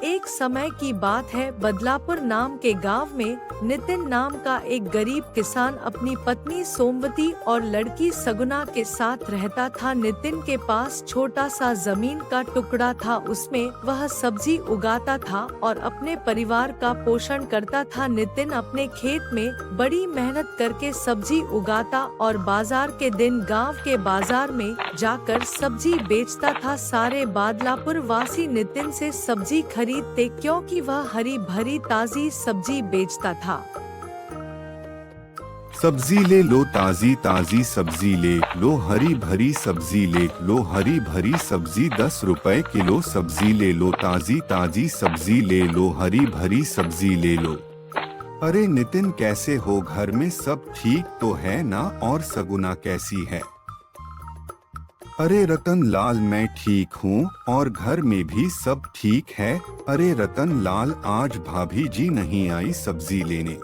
एक समय की बात है, बदलापुर नाम के गांव में नितिन नाम का एक गरीब किसान अपनी पत्नी सोमवती और लड़की सगुना के साथ रहता था। नितिन के पास छोटा सा जमीन का टुकड़ा था, उसमें वह सब्जी उगाता था और अपने परिवार का पोषण करता था। नितिन अपने खेत में बड़ी मेहनत करके सब्जी उगाता और बाजार के दिन गाँव के बाजार में जाकर सब्जी बेचता था। सारे बदलापुर वासी नितिन से सब्जी खरीदते क्योंकि वह हरी भरी ताजी सब्जी बेचता था। सब्जी ले लो, ताजी ताजी सब्जी ले लो, हरी भरी सब्जी ले लो, हरी भरी सब्जी 10 रुपए किलो, सब्जी ले लो, ताजी ताजी सब्जी ले लो, हरी भरी सब्जी ले लो। अरे नितिन, कैसे हो? घर में सब ठीक तो है ना? और सगुना कैसी है? अरे रतन लाल, मैं ठीक हूँ और घर में भी सब ठीक है। अरे रतन लाल, आज भाभी जी नहीं आई सब्जी लेने।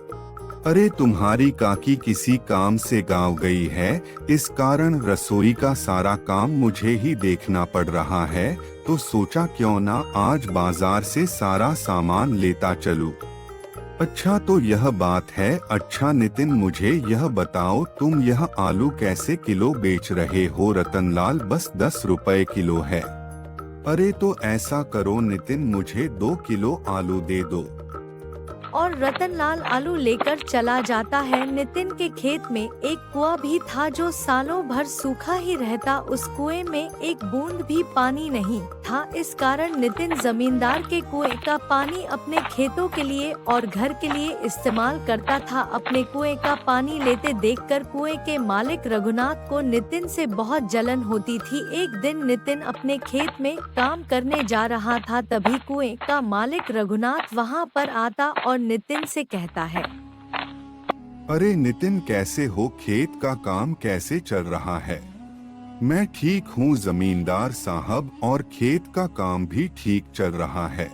अरे तुम्हारी काकी किसी काम से गाँव गई है, इस कारण रसोई का सारा काम मुझे ही देखना पड़ रहा है, तो सोचा क्यों ना आज बाजार से सारा सामान लेता चलूं। अच्छा, तो यह बात है। अच्छा नितिन, मुझे यह बताओ, तुम यह आलू कैसे किलो बेच रहे हो? रतनलाल, बस 10 रुपए किलो है। अरे तो ऐसा करो नितिन, मुझे 2 किलो आलू दे दो। और रतनलाल आलू लेकर चला जाता है। नितिन के खेत में एक कुआं भी था जो सालों भर सूखा ही रहता। उस कुएं में एक बूंद भी पानी नहीं था, इस कारण नितिन जमींदार के कुएं का पानी अपने खेतों के लिए और घर के लिए इस्तेमाल करता था। अपने कुएं का पानी लेते देखकर कुएं के मालिक रघुनाथ को नितिन से बहुत जलन होती थी। एक दिन नितिन अपने खेत में काम करने जा रहा था, तभी कुएं का मालिक रघुनाथ वहां पर आता और नितिन से कहता है, अरे नितिन, कैसे हो? खेत का काम कैसे चल रहा है? मैं ठीक हूँ जमींदार साहब, और खेत का काम भी ठीक चल रहा है।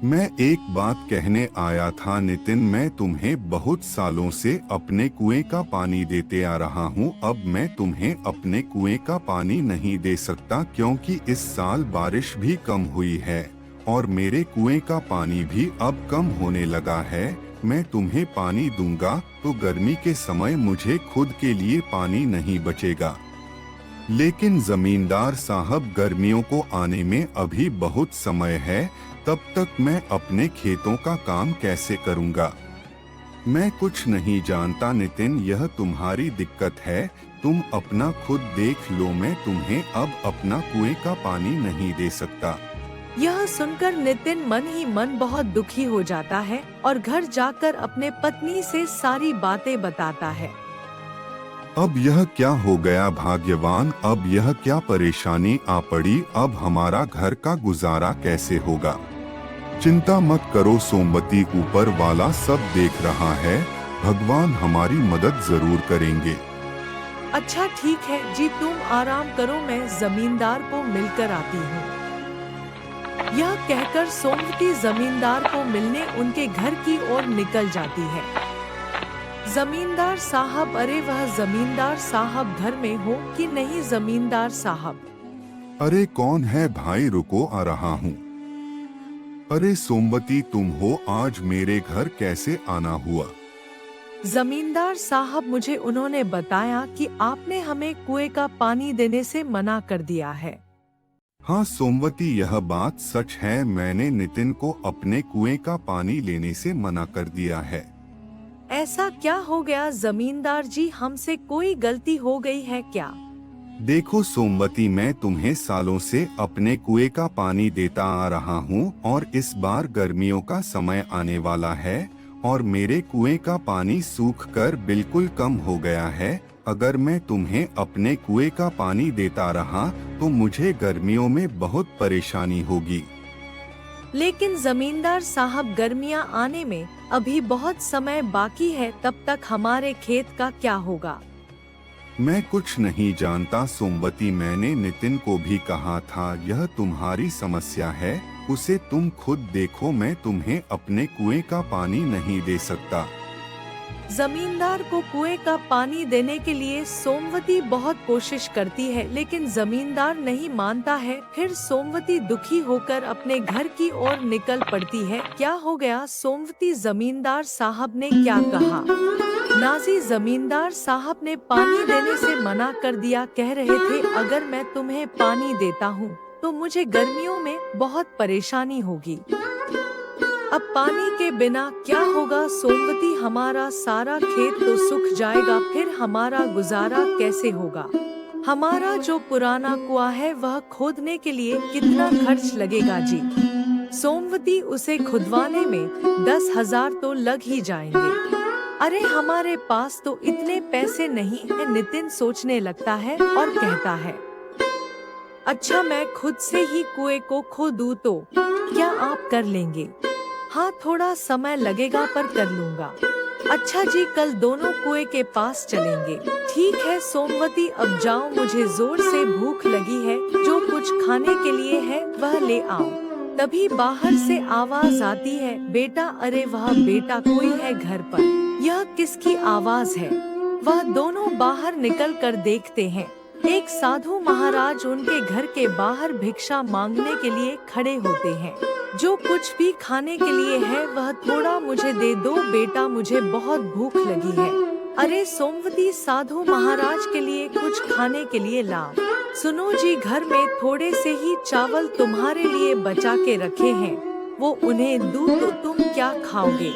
मैं एक बात कहने आया था नितिन, मैं तुम्हें बहुत सालों से अपने कुएं का पानी देते आ रहा हूँ। अब मैं तुम्हें अपने कुएं का पानी नहीं दे सकता क्योंकि इस साल बारिश भी कम हुई है और मेरे कुएं का पानी भी अब कम होने लगा है। मैं तुम्हें पानी दूंगा तो गर्मी के समय मुझे खुद के लिए पानी नहीं बचेगा। लेकिन जमींदार साहब, गर्मियों को आने में अभी बहुत समय है, तब तक मैं अपने खेतों का काम कैसे करूंगा? मैं कुछ नहीं जानता नितिन, यह तुम्हारी दिक्कत है, तुम अपना खुद देख लो। मैं तुम्हें अब अपना कुएं का पानी नहीं दे सकता। यह सुनकर नितिन मन ही मन बहुत दुखी हो जाता है और घर जाकर अपने पत्नी से सारी बातें बताता है। अब यह क्या हो गया भाग्यवान? अब यह क्या परेशानी आ पड़ी? अब हमारा घर का गुजारा कैसे होगा? चिंता मत करो सोमवती, ऊपर वाला सब देख रहा है, भगवान हमारी मदद जरूर करेंगे। अच्छा ठीक है जी, तुम आराम करो, मैं जमींदार को मिलकर आती हूँ। यह कहकर सोमवती जमींदार को मिलने उनके घर की ओर निकल जाती है। जमींदार साहब, अरे वह जमींदार साहब घर में हो कि नहीं? जमींदार साहब, अरे कौन है भाई? रुको, आ रहा हूँ। अरे सोमवती, तुम हो? आज मेरे घर कैसे आना हुआ? जमींदार साहब, मुझे उन्होंने बताया कि आपने हमें कुएं का पानी देने से मना कर दिया है। हाँ सोमवती, यह बात सच है, मैंने नितिन को अपने कुएं का पानी लेने से मना कर दिया है। ऐसा क्या हो गया जमींदार जी, हमसे कोई गलती हो गई है क्या? देखो सोमवती, मैं तुम्हें सालों से अपने कुएं का पानी देता आ रहा हूँ और इस बार गर्मियों का समय आने वाला है और मेरे कुएं का पानी सूख कर बिल्कुल कम हो गया है। अगर मैं तुम्हें अपने कुएं का पानी देता रहा तो मुझे गर्मियों में बहुत परेशानी होगी। लेकिन जमींदार साहब, गर्मियां आने में अभी बहुत समय बाकी है, तब तक हमारे खेत का क्या होगा? मैं कुछ नहीं जानता सोमवती, मैंने नितिन को भी कहा था यह तुम्हारी समस्या है, उसे तुम खुद देखो, मैं तुम्हें अपने कुएं का पानी नहीं दे सकता। जमींदार को कुएं का पानी देने के लिए सोमवती बहुत कोशिश करती है, लेकिन जमींदार नहीं मानता है। फिर सोमवती दुखी होकर अपने घर की ओर निकल पड़ती है। क्या हो गया सोमवती, जमींदार साहब ने क्या कहा? नाजी, जमींदार साहब ने पानी देने से मना कर दिया। कह रहे थे अगर मैं तुम्हें पानी देता हूँ तो मुझे गर्मियों में बहुत परेशानी होगी। अब पानी के बिना क्या होगा सोमवती, हमारा सारा खेत तो सूख जाएगा, फिर हमारा गुजारा कैसे होगा? हमारा जो पुराना कुआं है वह खोदने के लिए कितना खर्च लगेगा जी? सोमवती, उसे खुदवाने में 10,000 तो लग ही जाएंगे। अरे हमारे पास तो इतने पैसे नहीं है। नितिन सोचने लगता है और कहता है अच्छा मैं खुद से ही कुएं को खोदूं तो क्या आप कर लेंगे? हाँ थोड़ा समय लगेगा पर कर लूंगा। अच्छा जी, कल दोनों कुएं के पास चलेंगे। ठीक है सोमवती, अब जाओ, मुझे जोर से भूख लगी है, जो कुछ खाने के लिए है वह ले आओ। तभी बाहर से आवाज आती है बेटा। अरे वह बेटा, कोई है घर पर? यह किसकी आवाज है? वह दोनों बाहर निकल कर देखते हैं। एक साधु महाराज उनके घर के बाहर भिक्षा मांगने के लिए खड़े होते हैं। जो कुछ भी खाने के लिए है वह थोड़ा मुझे दे दो बेटा, मुझे बहुत भूख लगी है। अरे सोमवती, साधु महाराज के लिए कुछ खाने के लिए लाओ। सुनो जी, घर में थोड़े से ही चावल तुम्हारे लिए बचा के रखे हैं, वो उन्हें दूं तो तुम क्या खाओगे?